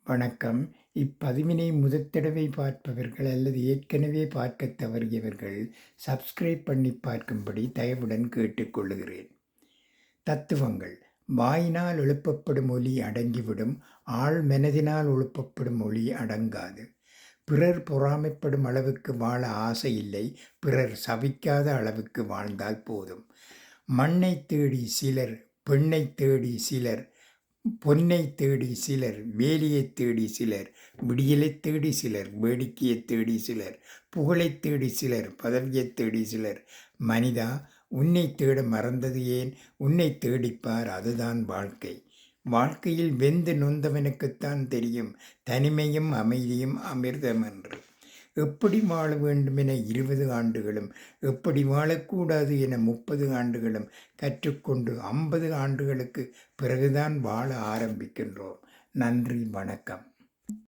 வணக்கம். இப்பதிவினை முதற்தடவை பார்ப்பவர்கள் அல்லது ஏற்கனவே பார்க்கத் தவறியவர்கள் சப்ஸ்கிரைப் பண்ணி பார்க்கும்படி தயவுடன் கேட்டுக்கொள்ளுகிறேன். தத்துவங்கள். வாயினால் எழுப்பப்படும் ஒலி அடங்கிவிடும், ஆழ் மனதினால் எழுப்பப்படும் ஒலி அடங்காது. பிறர் பொறாமைப்படும் அளவுக்கு வாழ ஆசை இல்லை, பிறர் சபிக்காத அளவுக்கு வாழ்ந்தால் போதும். மண்ணைத் தேடி சிலர், பெண்ணைத் தேடி சிலர், பொன்னைத் தேடி சிலர், வேலியைத் தேடி சிலர், விடியலைத் தேடி சிலர், வேடிக்கையைத் தேடி சிலர், புகழைத் தேடி சிலர், பதவியைத் தேடி சிலர். மனிதா, உன்னைத் தேட மறந்தது ஏன்? உன்னைத் தேடிப்பார், அதுதான் வாழ்க்கை. வாழ்க்கையில் வெந்து நொந்தவனுக்குத்தான் தெரியும் தனிமையும் அமைதியும் அமிர்தம் என்று. எப்படி வாழ வேண்டுமென 20 ஆண்டுகளும், எப்படி வாழக்கூடாது என 30 ஆண்டுகளும் கற்றுக்கொண்டு 50 ஆண்டுகளுக்கு பிறகுதான் வாழ ஆரம்பிக்கின்றோம். நன்றி, வணக்கம்.